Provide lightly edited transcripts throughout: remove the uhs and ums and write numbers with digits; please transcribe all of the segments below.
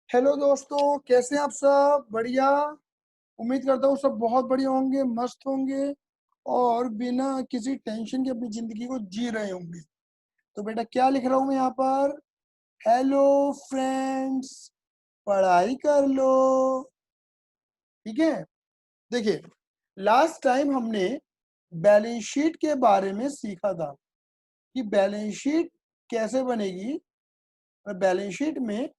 Hello दोस्तों, कैसे हैं आप सब? बढ़िया। उम्मीद करता हूँ सब बहुत बढ़िया होंगे, मस्त होंगे और बिना किसी टेंशन के अपनी जिंदगी को जी रहे होंगे। तो बेटा क्या लिख रहा हूँ मैं यहाँ पर? हेलो फ्रेंड्स, पढ़ाई कर लो। ठीक है। देखिए, लास्ट टाइम हमने बैलेंस शीट के बारे में सीखा था कि बैलेंस शीट कैसे बनेगी और बैलेंस शीट में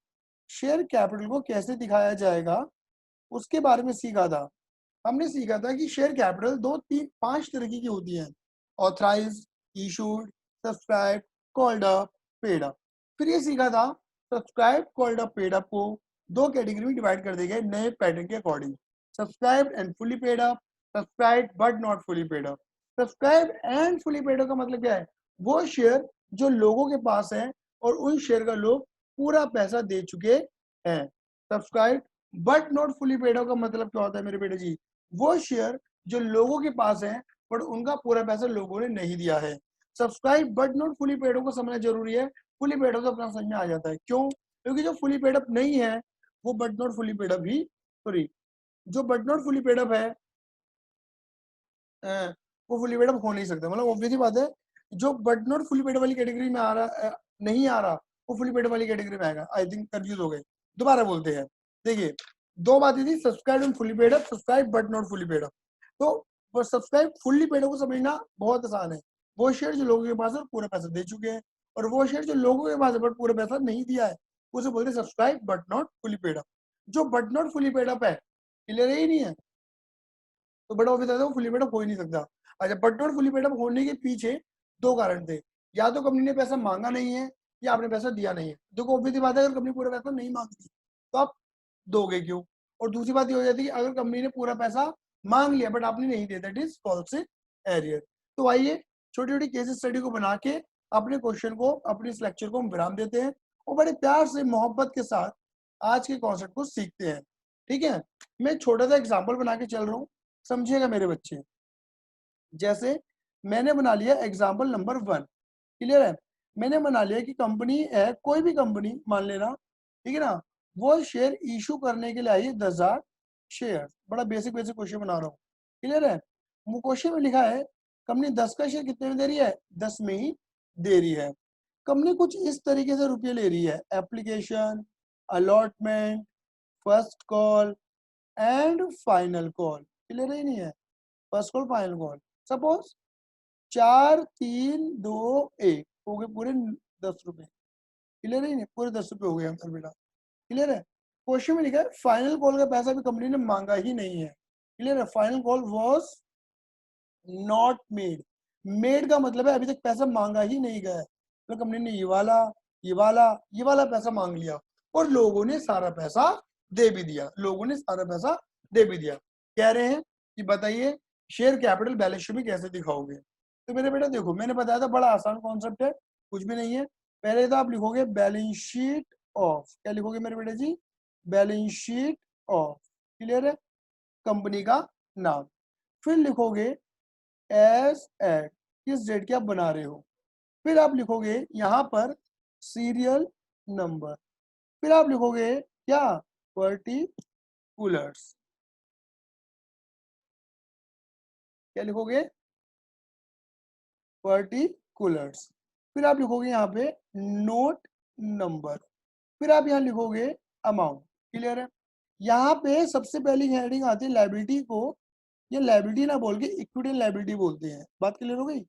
शेयर कैपिटल को कैसे दिखाया जाएगा, उसके बारे में सीखा था। हमने सीखा था कि शेयर कैपिटल दो तीन पांच तरीके की होती है: authorize, issued, subscribe, called up, paid up. फिर ये सीखा था subscribe, called up, paid up को दो कैटेगरी में डिवाइड कर दिए गए नए पैटर्न के according: subscribe and fully paid up, subscribe but not fully paid up. Subscribe and fully paid up का मतलब क्या है? वो शेयर जो लोगों के पास है और उन शेयर का लोग पूरा पैसा दे चुके हैं। Subscribe but not fully paid up का मतलब क्या होता है मेरे बेटे जी? वो शेयर जो लोगों के पास है बट उनका पूरा पैसा लोगों ने नहीं दिया है। Subscribe but not fully paid up को समझना जरूरी है। फुली पेड अप तो अपना समझ में आ जाता है। क्यों? क्योंकि जो फुली पेड अप नहीं है वो but not fully paid up ही, सॉरी, जो but not fully paid up है वो फुली पेड अप हो नहीं सकता। मतलब ऑब्वियस ही बात है, जो बट नॉट फुली पेड वाली कैटेगरी में आ रहा नहीं आ रहा, वो फुली पेड वाली कैटेगरी में आएगा। आई थिंक कंफ्यूज हो गए। दोबारा बोलते हैं। देखिए, दो बातें थी: subscribe and fully paid up, subscribe but not fully paid up. तो सब्सक्राइब फुल्ली पेड अप को समझना बहुत आसान है। वो शेयर जो लोगों के पास है पूरा पैसा दे चुके हैं, और वो शेयर जो लोगों के पास है बट पूरा पैसा नहीं दिया है, उसे बोलते हैं subscribe but not fully paid up. जो but not fully paid up है, क्लियर है ही नहीं है, तो बड़ा ऑफिस आता है वो फुली पेड अप हो ही नहीं सकता। अच्छा, but not fully paid up होने के पीछे दो कारण थे: या तो कंपनी ने पैसा मांगा नहीं है या आपने पैसा दिया नहीं है। देखो ऑब्वियस बात है, अगर कंपनी पूरा पैसा नहीं मांगती तो आप दोगे क्यों? और दूसरी बात ये हो जाती है कि अगर कंपनी ने पूरा पैसा मांग लिया बट आपने नहीं दिया, दैट इज फॉल्स एरियर। तो आइए छोटी छोटी केस स्टडी को बना के अपने क्वेश्चन को, अपने इस लेक्चर को हम विराम देते हैं और बड़े प्यार से मोहब्बत के साथ आज के कॉन्सेप्ट को सीखते हैं। ठीक है। मैं छोटा सा एग्जाम्पल बना के चल रहा हूँ, समझिएगा मेरे बच्चे। जैसे मैंने बना लिया एग्जाम्पल नंबर 1, क्लियर है? मैंने बना लिया कि कंपनी है, कोई भी कंपनी मान लेना, ठीक है ना, वो शेयर इशू करने के लिए आई है 10,000 शेयर। बड़ा बेसिक बेसिक क्वेश्चन बना रहा हूँ, क्लियर है? क्वेश्चन में लिखा है कंपनी 10 का शेयर कितने में दे रही है? 10 में ही दे रही है। कंपनी कुछ इस तरीके से रुपये ले रही है: application, allotment, first call and final call. Clear है नहीं है? First call, final call. Suppose 4, 3, 2, 1 हो गए पूरे 10 रुपए। क्लियर है नहीं? पूरे 10 रुपए हो गए अंकल बेटा। क्लियर है? क्वेश्चन में लिखा है फाइनल कॉल का पैसा भी कंपनी ने मांगा ही नहीं है। क्लियर है? Final call was not made. Made का मतलब है अभी तक पैसा मांगा ही नहीं गया है। तो कंपनी ने ये वाला पैसा मांग लिया और लोगों ने सारा पैसा दे भी दिया। लोगों ने सारा पैसा दे भी दिया। कह रहे हैं कि बताइए शेयर कैपिटल बैलेंस शीट में कैसे दिखाओगे? तो मेरे बेटा देखो, मैंने बताया था बड़ा आसान कॉन्सेप्ट है, कुछ भी नहीं है। पहले तो आप लिखोगे बैलेंस शीट ऑफ, क्या लिखोगे मेरे बेटे जी? Balance sheet of. क्लियर है? कंपनी का नाम। फिर लिखोगे एस एट, किस डेट की आप बना रहे हो। फिर आप लिखोगे यहाँ पर सीरियल नंबर। फिर आप लिखोगे क्या? पर्टिकुलर्स। क्या लिखोगे? पर्टिकुलर्स। फिर आप लिखोगे यहाँ पे नोट नंबर। फिर आप यहाँ लिखोगे अमाउंट। क्लियर है? यहाँ पे सबसे पहली हेडिंग आती है लाइबिलिटी को, ये लाइबिलिटी ना बोल के इक्विटी एंड लाइबिलिटी बोलते हैं। बात क्लियर हो गई?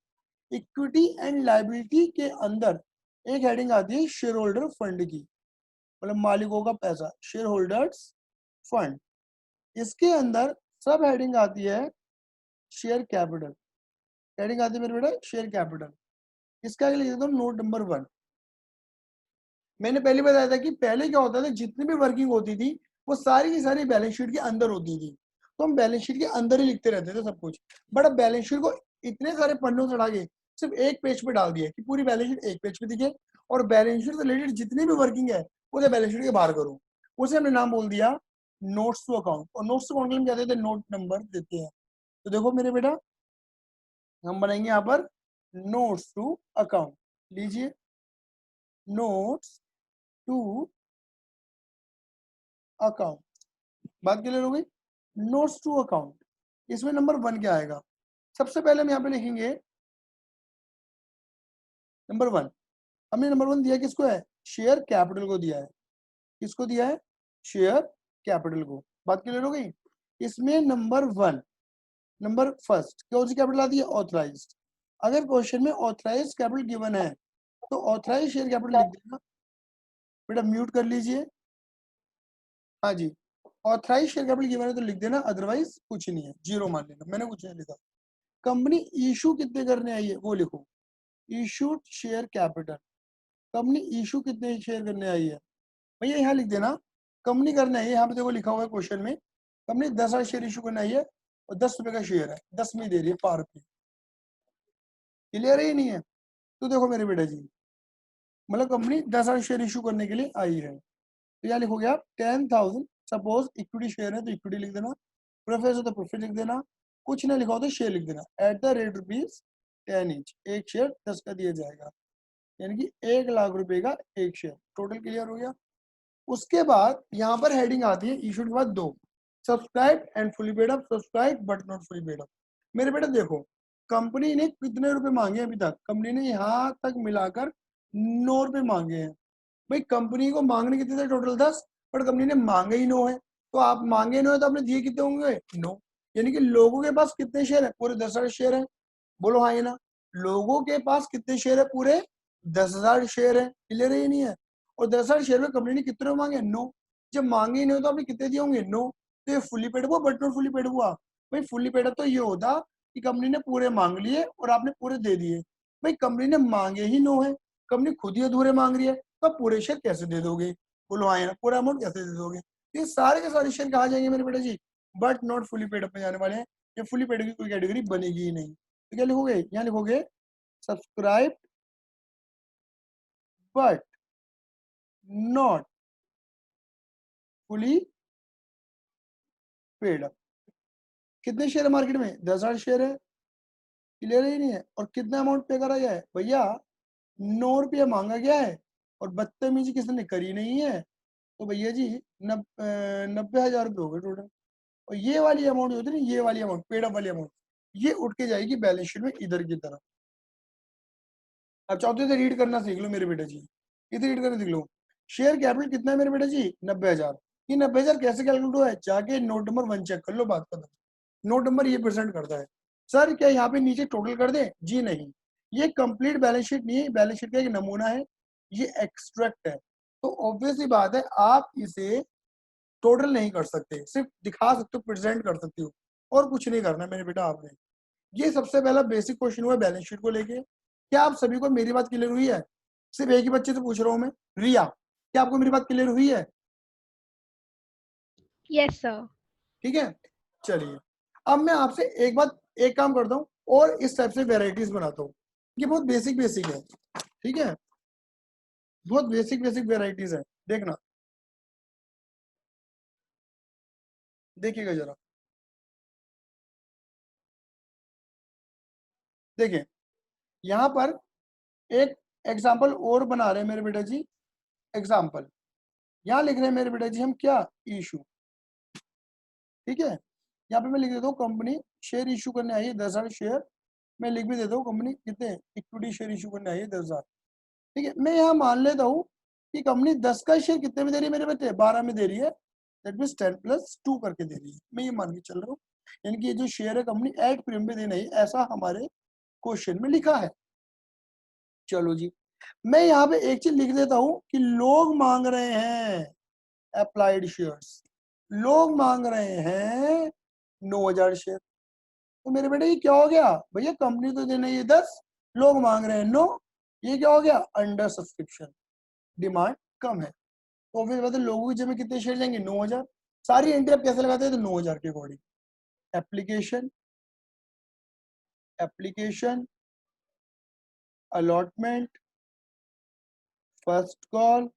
इक्विटी एंड लाइबिलिटी के अंदर एक हेडिंग आती है शेयर होल्डर फंड की, मतलब मालिकों का पैसा, शेयर होल्डर्स फंड। इसके अंदर सब हेडिंग आती है शेयर कैपिटल। हेडिंग आती है मेरे बेटा शेयर कैपिटल। इसका आगे लिख देता हूँ नोट नंबर 1। मैंने पहले बताया था कि पहले क्या होता था, जितनी भी वर्किंग होती थी वो सारी की सारी बैलेंस शीट के अंदर होती थी, तो हम बैलेंस शीट के अंदर ही लिखते रहते थे सब कुछ। बट अब बैलेंस शीट को इतने सारे पन्नों चढ़ा के सिर्फ एक पेज पे डाल दिया कि पूरी बैलेंस शीट एक पेज पे दिखे, और बैलेंस शीट से रिलेटेड जितनी भी वर्किंग है उसे बैलेंस शीट के बाहर करो। उसे हमने नाम बोल दिया नोट्स टू अकाउंट। और नोट्स टू अकाउंट के लिए हम क्या देते हैं? नोट नंबर देते हैं। तो देखो मेरे बेटा, हम बनाएंगे यहाँ पर नोट्स टू अकाउंट। लीजिए, नोट्स टू अकाउंट, बात क्लियर हो गई। नोट्स टू अकाउंट, इसमें नंबर 1 क्या आएगा? सबसे पहले हम यहाँ पे लिखेंगे नंबर 1। हमने नंबर 1 दिया किसको है? शेयर कैपिटल को दिया है। किसको दिया है? शेयर कैपिटल को। बात क्लियर हो गई। इसमें नंबर 1, नंबर फर्स्ट कौन सी कैपिटल आती है? ऑथराइज्ड। अगर क्वेश्चन में ऑथराइज्ड कैपिटल गिवन है तो ऑथराइज्ड शेयर कैपिटल लिख देना। बेटा म्यूट कर लीजिए। हाँ जी, ऑथराइज्ड शेयर कैपिटल गिवन है तो लिख देना, अदरवाइज कुछ नहीं है, 0 मान लेना। मैंने कुछ नहीं लिखा। कंपनी इशू कितने करने आई है वो लिखो, issued share capital. Company issue कितने शेयर करने आई है भैया, यहाँ लिख देना कंपनी करने आई है। यहाँ पे देखो लिखा हुआ है क्वेश्चन में, कंपनी 10,000 शेयर इशू करने आई है और 10 रुपए का शेयर है, 10 में दे रही है पार पे। क्लियर है ही नहीं है? तो देखो मेरे बेटा जी, मतलब कंपनी 10,000 शेयर इशू करने के लिए आई है, तो यहाँ लिखोगे आप 10,000। सपोज इक्विटी शेयर है तो इक्विटी लिख देना, प्रोफिट हो तो प्रॉफिट लिख देना, कुछ नहीं लिखा हो तो शेयर लिख देना। एट द रेट ₹10 ईच, एक शेयर 10 का दिया जाएगा, यानी कि 1,00,000 रुपए का एक शेयर। टोटल क्लियर हो गया। उसके बाद यहाँ पर हेडिंग आती है इशू के बाद 2, subscribe and fully paid up, subscribe but not fully paid up. मेरे बेटा देखो, कंपनी ने कितने रुपए मांगे अभी तक? कंपनी ने यहाँ तक मिलाकर 9 रुपए मांगे हैं। भाई कंपनी को मांगने कितने थे? टोटल 10, पर कंपनी ने मांगे ही 9 है। तो आप मांगे 9 है तो आपने दिए कितने होंगे? 9। यानी कि लोगों के पास कितने शेयर है? पूरे 10,000 शेयर है। बोलो हाँ या ना। लोगों के पास कितने शेयर है? पूरे 10,000 शेयर है। क्लियर है? नहीं है? और 10,000 शेयर में कंपनी ने कितने मांगे? 9। जब मांगे ही नहीं हो तो आपने कितने दिए होंगे? 9। तो ये फुली पेड हुआ बट नॉट फुली पेड हुआ? भाई फुली पेड तो ये होता कि कंपनी ने पूरे मांग लिए और आपने पूरे दे दिए। भाई कंपनी ने मांगे ही 9 है, कंपनी खुद ही अधूरे मांग रही है, तो आप पूरे शेयर कैसे दे दोगे? बोलो हाँ या ना, पूरा अमाउंट कैसे दे दोगे? ये सारे के सारे शेयर कहा जाएंगे मेरे बेटा जी? But not fully paid up में जाने वाले हैं। ये फुली पेड की कोई कैटेगरी बनेगी ही नहीं। तो क्या लिखोगे? यहाँ लिखोगे subscribe but not fully paid up. कितने शेयर है मार्केट में? 10,000 शेयर है। क्लियर ही नहीं है? और कितना अमाउंट पे करा गया है भैया? 9 रुपया मांगा गया है और बदतमीजी किसने करी नहीं है, तो भैया जी 90,000 रुपये हो गए टोटल। और ये वाली अमाउंट होती है ना, ये वाली अमाउंट, पेड अप वाली अमाउंट, ये उठ के जाएगी बैलेंस शीट में इधर की तरफ। अब चाहते हो तो रीड करना सीख लो मेरे बेटा जी, इधर रीड करना सीख लो। शेयर कैपिटल कितना है मेरे बेटा जी? 90,000। ये 90,000 कैसे कैलकुलेट हुआ है? जाके नोट नंबर 1 चेक कर लो, बात खत्म। नोट नंबर ये प्रेजेंट करता है। सर क्या यहाँ पे नीचे टोटल कर दे? जी नहीं, ये कंप्लीट बैलेंस शीट नहीं है, बैलेंस शीट का एक नमूना है, ये एक्सट्रैक्ट है। तो ऑब्वियसली बात है आप इसे टोटल नहीं कर सकते, सिर्फ दिखा सकते हो, प्रेजेंट कर सकते हो, और कुछ नहीं करना मेरे बेटा आपने। ये सबसे पहला बेसिक क्वेश्चन हुआ बैलेंस शीट को लेके। क्या आप सभी को मेरी बात क्लियर हुई है? सिर्फ एक ही बच्चे से पूछ रहा हूँ मैं, रिया, क्या आपको मेरी बात क्लियर हुई है? Yes sir. ठीक है, चलिए। अब मैं आपसे एक काम करता हूँ और इस टाइप से वेराइटीज बनाता हूँ। ये बहुत बेसिक बेसिक है, ठीक है, बहुत बेसिक बेसिक वेराइटीज है। देखना, देखिएगा जरा, देखिए यहाँ पर एक एग्जाम्पल और बना रहे हैं मेरे बेटा जी। एग्जाम्पल यहाँ लिख रहे हैं मेरे बेटा जी हम, क्या? इशू। ठीक है, यहाँ पे मैं लिख देता हूँ कंपनी शेयर इशू करने आई है 10,000 शेयर। मैं लिख भी देता हूँ कंपनी कितने इक्विटी शेयर इशू करने आई है 10,000। ठीक है, मैं यहाँ मान लेता हूँ कि कंपनी 10 का शेयर कितने में दे रही है मेरे बच्चे? 12 में दे रही है। दैट मीन्स 10+2 करके दे रही है, मैं ये मान के चल रहा हूँ। यानी कि ये जो शेयर है कंपनी एट प्रीमियम पे देना है, ऐसा हमारे क्वेश्चन में लिखा है। चलो जी, मैं यहाँ पे एक चीज लिख देता हूँ कि लोग मांग रहे हैं अप्लाइड शेयर्स, लोग मांग रहे हैं 9,000 शेयर। तो मेरे बेटे ये क्या हो गया भैया? कंपनी तो देना ये 10, लोग मांग रहे हैं 9, ये क्या हो गया? अंडर सब्सक्रिप्शन, डिमांड कम है। तो फिर बताओ लोगों की जगह कितने शेयर जाएंगे? 9,000। सारी एंट्री आप कैसे लगाते हैं? तो 9,000 के according. Application, application, allotment, first call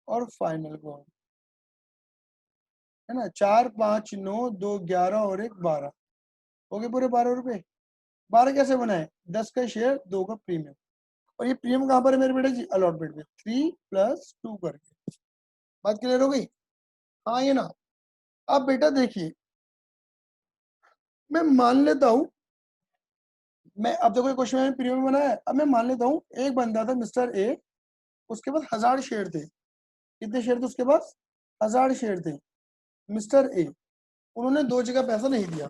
और फाइनल कॉल, है ना? 4, 5, 9, 2, 11 और 1, 12 हो गए पूरे 12 रुपए। 12 कैसे बनाए? 10 का शेयर, 2 का प्रीमियम। और ये प्रीमियम कहाँ पर है मेरे बेटे जी? अलॉटमेंट में 3+2 करके। बात क्लियर हो गई? हाँ ये ना। अब बेटा देखिए, मैं मान लेता हूं, मैं अब देखो क्वेश्चन मैंने प्रीमियम बनाया है, अब मैं मान लेता हूं एक बंदा था मिस्टर ए, उसके पास 1000 शेयर थे। कितने शेयर थे उसके पास? 1000 शेयर थे। मिस्टर ए, उन्होंने दो जगह पैसा नहीं दिया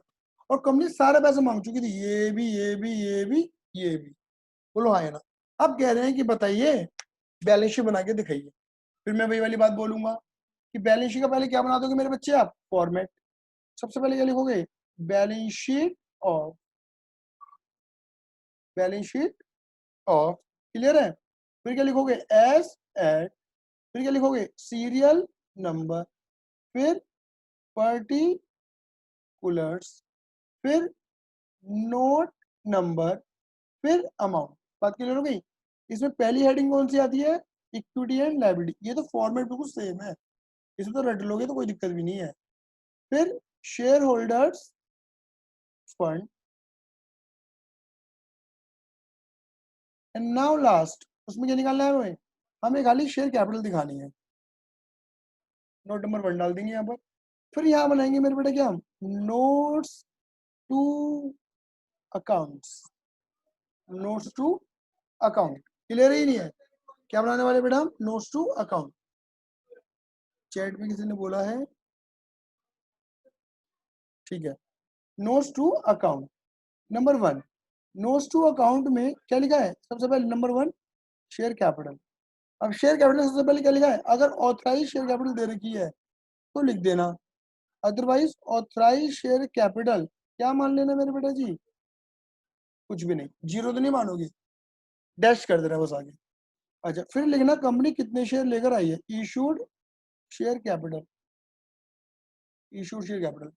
और कंपनी सारे पैसे मांग चुकी थी, ये भी ये भी ये भी ये भी। बोलो हाँ या ना। अब कह रहे हैं कि बताइए बैलेंस शीट बना के दिखाइए। फिर मैं वही वाली बात बोलूंगा कि बैलेंस शीट का पहले क्या बना दोगे मेरे बच्चे आप? फॉर्मेट। सबसे पहले क्या लिखोगे? Balance sheet of, balance sheet of. Clear है? फिर क्या लिखोगे? As at. फिर क्या लिखोगे? Serial number. फिर पर्टिकुलर्स। फिर नोट नंबर। फिर अमाउंट। बात क्लियर हो गई? इसमें पहली हेडिंग कौन सी आती है? Equity and liability. ये तो फॉर्मेट बिल्कुल सेम है, इसमें तो रट लोगे तो कोई दिक्कत भी नहीं है। फिर share holders fund. And now last, उसमें क्या निकालना है हमें? हमें खाली शेयर कैपिटल दिखानी है। नोट नंबर 1 डाल देंगे यहाँ पर। फिर यहाँ बनाएंगे मेरे बेटा क्या? Notes to accounts. Notes to account. Clear ही नहीं है? क्या बनाने वाले बेटा हम? Notes to account. चैट में किसी ने बोला है, ठीक है। Notes to account number 1। Notes to account में क्या लिखा है? सबसे पहले नंबर 1 शेयर कैपिटल। अब शेयर कैपिटल सबसे पहले क्या लिखा है? अगर ऑथराइज शेयर कैपिटल दे रखी है तो लिख देना, अदरवाइज ऑथराइज शेयर कैपिटल क्या मान लेना मेरे बेटा जी? कुछ भी नहीं, जीरो तो नहीं मानोगे, डैश कर देना बस आगे। अच्छा, फिर लिखना कंपनी कितने शेयर लेकर आई है? Issued share capital. Issued share capital.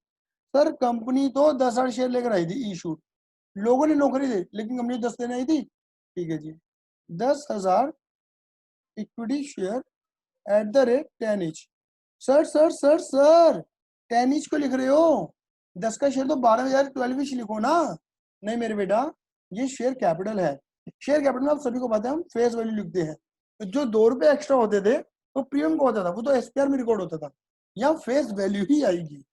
Sir company तो 10,000 शेयर लेकर आई थी इशूड, लोगों ने नौकरी दी लेकिन कंपनी 10 देने आई थी। ठीक है जी, 10,000 equity share at the rate 10 each। Sir sir sir sir 10 each को लिख रहे हो, 10 का शेयर तो 12,000 12 each लिखो ना। नहीं मेरे बेटा, ये शेयर कैपिटल है। शेयर कैपिटल में आप सभी को पता है हम फेस वैल्यू लिखते हैं, तो जो 2 रुपए एक्स्ट्रा होते थे तो प्रीमियम को होता था, वो तो एसपीआर में रिकॉर्ड होता था, यहाँ फेस वैल्यू ही आएगी।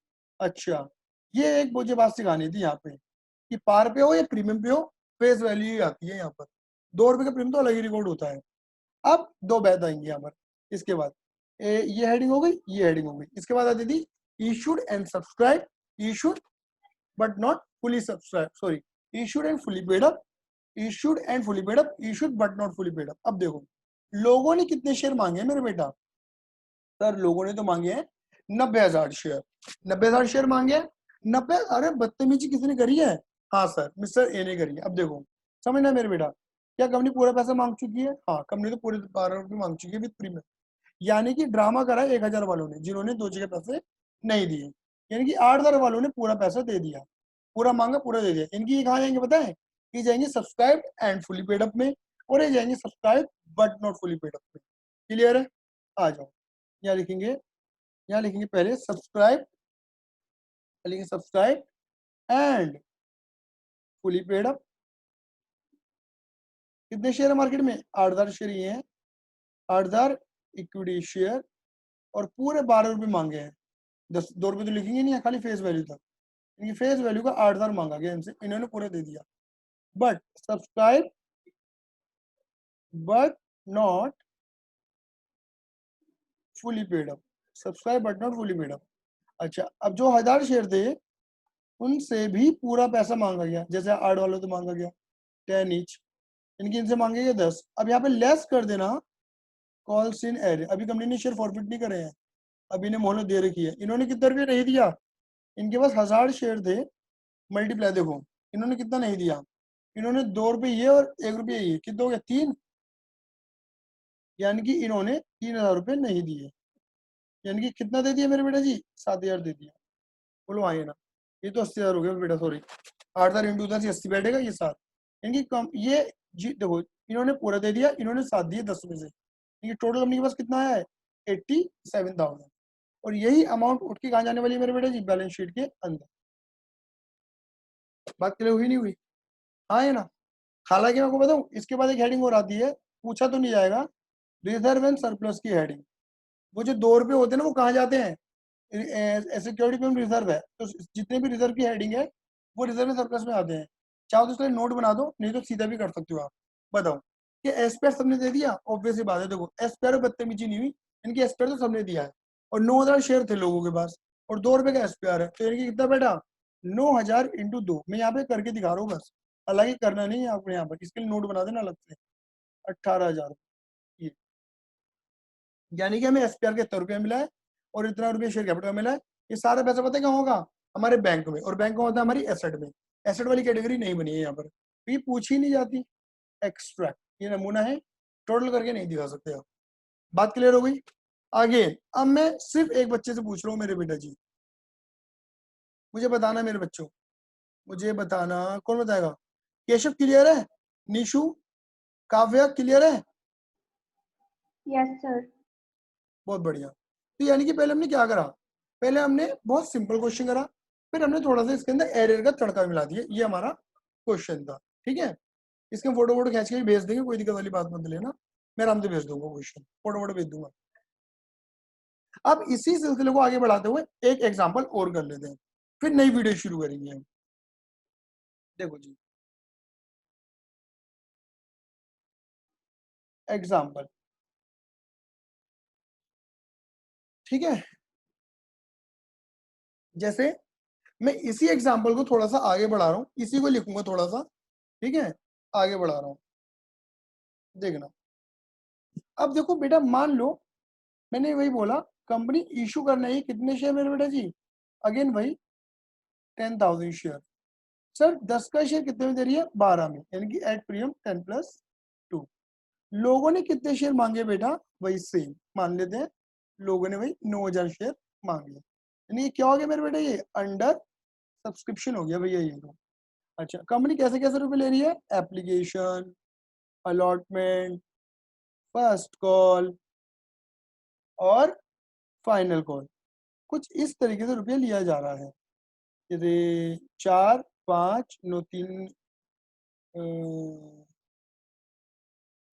अच्छा, ये एक मुझे बात सिखानी थी यहाँ पे कि पार पे हो या प्रीमियम पे हो, फेस वैल्यू ही आती है यहाँ पर। 2 रुपए का प्रीमियम तो अलग ही रिकॉर्ड होता है। अब 2 बैध आएंगे यहाँ पर। इसके बाद ये हेडिंग हो गई, ये हेडिंग हो गई। इसके बाद आती थी issued and subscribe. Issued but not fully subscribe, sorry, issued and fully paid up. Issued and fully paid up, issued but not fully paid up. अब देखो लोगों ने कितने शेयर मांगे हैं मेरे बेटा? सर लोगों ने तो मांगे हैं 90,000 शेयर। 90,000 शेयर मांगे हैं। 90, अरे बदतमीजी किसने करी है? हाँ सर, मिस्टर ए ने करी है। अब देखो समझना मेरे बेटा, क्या कंपनी पूरा पैसा मांग चुकी है? हाँ, कंपनी तो पूरे 12 रुपये मांग चुकी है विद प्रीमियम। यानी कि ड्रामा करा है 1,000 वालों ने, जिन्होंने दो जगह पैसे नहीं दिए। यानी कि 8,000 वालों ने पूरा पैसा दे दिया, पूरा मांगा पूरा दे दिया। इनकी ये कहाँ जाएंगे पता है? ये जाएंगे subscribe and fully paid up में, और ये जाएंगे subscribe but not fully paid up में। क्लियर है? आ जाओ, यहाँ लिखेंगे, यहाँ लिखेंगे पहले सब्सक्राइब, लिखेंगे subscribe and fully paid up. कितने शेयर है मार्केट में? 8,000 शेयर ये हैं, 8,000 इक्विटी शेयर, और पूरे 12 रुपये मांगे हैं। 2 रुपये तो लिखेंगे नहीं है, खाली फेस वैल्यू तक। इनकी फेस वैल्यू का 8,000 मांगा गया इनसे, इन्होंने पूरा दे दिया। But subscribe but not fully paid up. Subscribe but not fully paid up. अच्छा, अब जो 1,000 शेयर थे उनसे भी पूरा पैसा मांगा गया, जैसे 8 वालों तो मांगा गया 10 ईच, इनकी इनसे मांगेंगे 10। अब यहाँ पे लेस कर देना कॉल्स इन एरे। अभी कंपनी ने शेयर फॉरफिट नहीं करे हैं, अभी इन्हें मोहलत दे रखी है। इन्होंने कितना रुपया नहीं दिया? इनके पास 1,000 शेयर थे, मल्टीप्लाई देखो इन्होंने कितना नहीं दिया। इन्होंने 2 रुपये ये और 1 रुपये ये, कितना हो गया? 3। यानी कि इन्होंने 3,000 रुपये नहीं दिए। यानी कि कितना दे दिया मेरे बेटा जी? 7,000 दे दिया। बोलो आइए ना, ये तो 80,000 हो गया बेटा, सॉरी। 8,000 इंटू 10 80 बैठेगा ये 7। इनकी कम ये जी देखो, इन्होंने पूरा दे दिया, इन्होंने 7 दिए 10 में से। इनकी टोटल कंपनी के पास कितना आया है? 87,000। और यही अमाउंट उठ के कहाँ जाने वाली है मेरे बेटे जी? बैलेंस शीट के अंदर। बात क्लियर हुई नहीं हुई? हाँ है ना। हालांकि मैं आपको बताऊं, इसके बाद एक हेडिंग और आती है, पूछा तो नहीं जाएगा, रिजर्व एंड सरप्लस की हेडिंग। वो जो 2 रुपये होते हैं ना, वो कहाँ जाते हैं? सिक्योरिटी पे रिजर्व है, तो जितने भी रिजर्व की हेडिंग है वो रिजर्व सरप्लस में आते हैं। चाहो तो इसलिए नोट बना दो, नहीं तो सीधा भी कर सकते हो आप। बताओ कि एसपीआर सबने दे दिया, ऑब्वियस बात है। देखो एसपीआर में बदतमीजी नहीं हुई, इनकी एसपीआर तो सबने दिया है, और 9,000 शेयर थे लोगों के पास, और 2 रुपए का एसपीआर है, तो इनकी कितना बेटा 9,000 इंटू 2। मैं यहाँ पे करके दिखा रहा हूँ बस, हालांकि करना नहीं है आपको यहाँ पर, इसके लिए नोट बना देना अलग से। 18,000, ये यानी कि हमें एसपीआर के 70 रुपया मिला है, और इतना रुपया शेयर कैपिटल मिला है। ये सारा पैसा पता है कहाँ होगा? हमारे बैंक में, और बैंक में होता है हमारी एसेट में। एसेट वाली कैटेगरी नहीं बनी है यहाँ पर, तो ये पूछी नहीं जाती। एक्सट्रैक्ट, ये नमूना है, टोटल करके नहीं दिखा सकते आप। बात क्लियर हो गई? आगे अब मैं सिर्फ एक बच्चे से पूछ रहा हूँ, मेरे बेटा जी मुझे बताना, मेरे बच्चों मुझे बताना, कौन बताएगा? केशव क्लियर है? निशु, काव्या क्लियर है? Yes sir. बहुत बढ़िया। तो यानी कि पहले हमने क्या करा? पहले हमने बहुत सिंपल क्वेश्चन करा, फिर हमने थोड़ा सा इसके अंदर एरर का तड़का मिला दिया। ये हमारा क्वेश्चन था, ठीक है। इसके फोटो वोटो खींच के भी भेज देंगे, कोई दिक्कत वाली बात मत लेना, मैं आराम से भेज दूंगा क्वेश्चन, फोटो वोटो भेज दूंगा। अब इसी सिलसिले को आगे बढ़ाते हुए एक एग्जाम्पल और कर लेते हैं, फिर नई वीडियो शुरू करेंगे हम। देखो जी, एग्जाम्पल, ठीक है। जैसे मैं इसी एग्जाम्पल को थोड़ा सा आगे बढ़ा रहा हूँ, इसी को लिखूंगा थोड़ा सा, ठीक है, आगे बढ़ा रहा हूँ, देखना। अब देखो बेटा, मान लो मैंने वही बोला, कंपनी इशू करना है कितने शेयर मेरे बेटा जी? अगेन भाई 10,000 शेयर। सर 10 का शेयर कितने में दे रही है? 12 में, यानी कि एट प्रीमियम 10+2। लोगों ने कितने शेयर मांगे बेटा? वही सेम मान लेते हैं, लोगों ने वही 9,000 शेयर मांगे, यानी ये क्या हो गया मेरे बेटा? ये अंडर सब्सक्रिप्शन हो गया भैया ये तो। अच्छा, कंपनी कैसे कैसे रुपए ले रही है? एप्लीकेशन, अलॉटमेंट, फर्स्ट कॉल और फाइनल कॉल, कुछ इस तरीके से रुपया लिया जा रहा है। जैसे 4, 5, 9, 3,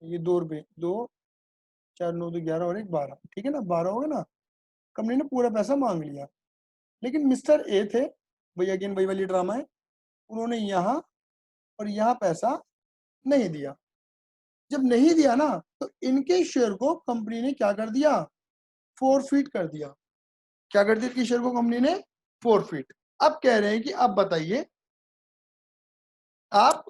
ये 2 रुपये, 2, 4, 9, 2, 11 और 1, 12, ठीक है ना, 12 हो गया ना। कंपनी ने पूरा पैसा मांग लिया, लेकिन मिस्टर ए थे, भैया अगेन वही वाली ड्रामा है, उन्होंने यहाँ और यहाँ पैसा नहीं दिया। जब नहीं दिया ना, तो इनके शेयर को कंपनी ने क्या कर दिया? फोरफीट कर दिया। क्या कर दिया इनके शेयर को कंपनी ने? फोरफीट। अब कह रहे हैं कि अब बताइए आप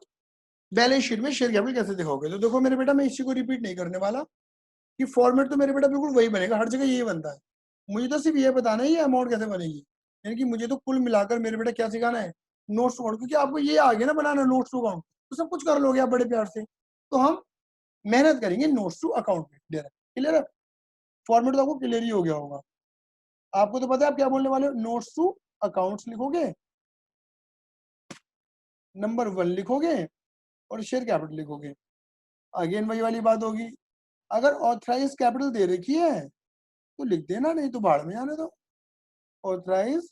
बैलेंस शीट में शेयर कैपिटल कैसे दिखाओगे? तो देखो मेरे बेटा, मैं इसी को रिपीट नहीं करने वाला, कि फॉर्मेट तो मेरे बेटा बिल्कुल वही बनेगा, हर जगह यही बनता है। मुझे तो सिर्फ ये बताना है ये अमाउंट कैसे बनेगी, यानी कि मुझे तो कुल मिलाकर मेरे बेटा क्या सिखाना है? नोट्स टू अकाउंट, क्योंकि आपको ये आ गया ना बनाना नोट्स टू अकाउंट, तो सब कुछ कर लोगे आप बड़े प्यार से। तो हम मेहनत करेंगे नोट्स टू अकाउंट में। क्लियर है? फॉर्मेट तो आपको क्लियर ही हो गया होगा। आपको तो पता है आप क्या बोलने वाले हो, नोट्स टू अकाउंट्स लिखोगे, नंबर 1 लिखोगे और शेयर कैपिटल लिखोगे। अगेन वही वाली बात होगी, अगर ऑथराइज कैपिटल दे रखी है तो लिख देना, नहीं तो भाड़ में आने दो, ऑथराइज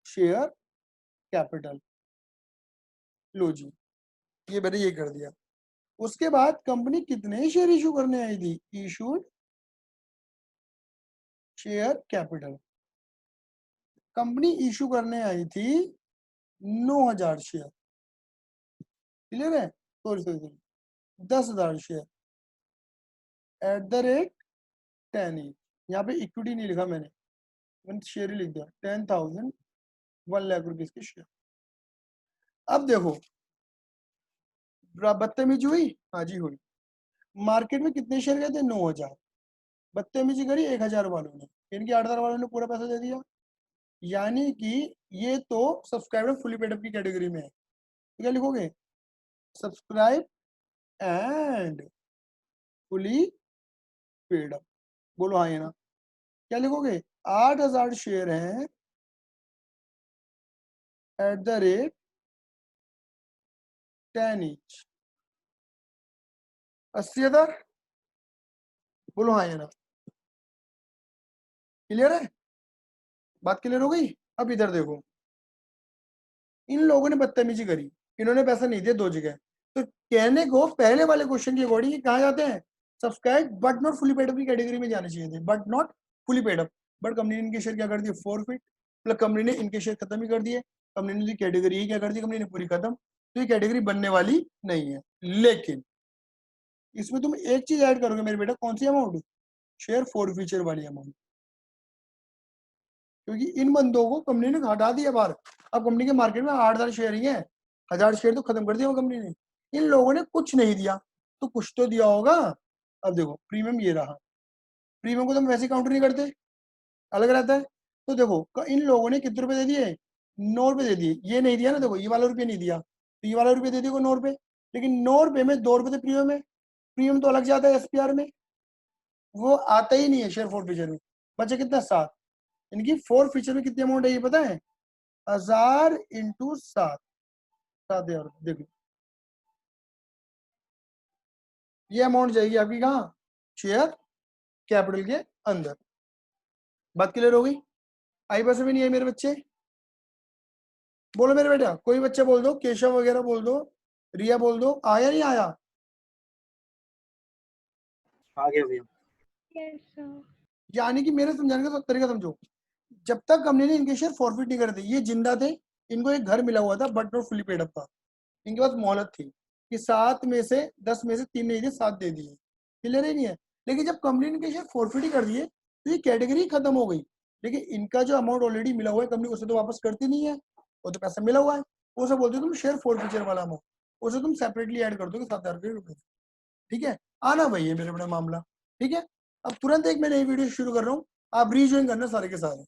शेयर कैपिटल। लो जी, ये मैंने ये कर दिया। उसके बाद कंपनी कितने शेयर इशू करने आई थी? Issued share capital. Company issue करने आई थी 9,000 शेयर। क्लियर है? Sorry sorry sorry, 10,000 share at the rate 10 each. यहाँ पे इक्विटी नहीं लिखा मैंने शेयर ही लिख दिया, 10,000, 1 लाख रुपीज के शेयर। अब देखो बदतमीजी हुई? हाँ जी हुई। मार्केट में कितने शेयर गए थे? 9,000। बदतमीजी करी 1,000 वालों ने, इनके 8,000 वालों ने पूरा पैसा दे दिया, यानी कि ये तो सब्सक्राइबर फुली पेड अप की कैटेगरी में है। तो क्या लिखोगे? Subscribe and fully paid up. बोलो हाँ या ना। क्या लिखोगे? 8,000 शेयर हैं एट द रेट 10 ईच, 80,000। बोलो हाँ या ना। क्लियर है? बात क्लियर हो गई? अब इधर देखो, इन लोगों ने बदतमीजी करी, इन्होंने पैसा नहीं दिया 2 जगह। तो कहने को पहले वाले क्वेश्चन की अकॉर्डिंग कहा जाते हैं subscribe but not fully paid up की कैटेगरी में जाने चाहिए थे, but not fully paid up. But company ने इनके शेयर क्या कर दिए, फॉरफिट, मतलब कंपनी ने इनके शेयर खत्म ही कर दिए, कंपनी ने कैटेगरी ही क्या कर दी, कंपनी ने पूरी खत्म, तो ये कैटेगरी बनने वाली नहीं है। लेकिन इसमें तुम एक चीज ऐड करोगे मेरे बेटा, कौन सी अमाउंट, शेयर फॉरफीचर वाली अमाउंट, क्योंकि इन बंदों को कंपनी ने हटा दिया बाहर। अब कंपनी के मार्केट में 8,000 शेयर ही है, 1,000 शेयर तो खत्म कर दिया वो कंपनी ने, इन लोगों ने कुछ नहीं दिया, तो कुछ तो दिया होगा। अब देखो प्रीमियम ये रहा, प्रीमियम को तो हम वैसे काउंटर नहीं करते, अलग रहता है। तो देखो इन लोगों ने कितने रुपए दे दिए, 9 रुपए दे दिए, ये नहीं दिया ना, देखो ये वाला रुपये नहीं दिया, तो ये वाला रुपये दे दिया 9 रुपए, लेकिन 9 रुपए में 2 रुपए तो प्रीमियम है, प्रीमियम तो अलग जाता है एसपीआर में, वो आता ही नहीं है शेयर फोर फीचर में। बचे कितना, 7, इनकी फोर फीचर में कितनी अमाउंट है ये पता है, 1000 इंटू 7, 7,000। देखो ये अमाउंट जाएगी आपकी कहाँ, शेयर कैपिटल के अंदर। बात क्लियर हो गई, आई बस में नहीं है मेरे बच्चे, बोलो मेरे बेटा, कोई बच्चा बोल दो, केशव वगैरह बोल दो, रिया बोल दो, आया नहीं आया, आ गया भैया। Yes, sir. यानी कि मेरे समझाने का तरीका समझो, जब तक कंपनी ने इनके शेयर फॉरफिट नहीं कर दी, ये जिंदा थे, इनको एक घर मिला हुआ था but not fully paid up था, इनके पास मोहलत थी कि 7 में से 10 में से 3 नहीं दिए, 7 दे दिए, क्लियर ही नहीं है। लेकिन जब कंपनी ने इनके शेयर फॉरफिट ही कर दिए तो ये कैटेगरी खत्म हो गई, लेकिन इनका जो अमाउंट ऑलरेडी मिला हुआ है कंपनी उसे तो वापस करती नहीं है, वो तो पैसा मिला हुआ है, उसे बोलते हो तुम शेयर फॉरफिचर वाला अमाउंट, उसे तुम सेपरेटली ऐड कर दोगे 7,000 रुपये। ठीक है, आना भाई है मेरे बड़ा मामला। ठीक है, अब तुरंत एक मैं नई वीडियो शुरू कर रहा हूँ, आप रीज्वाइन करना सारे के सारे।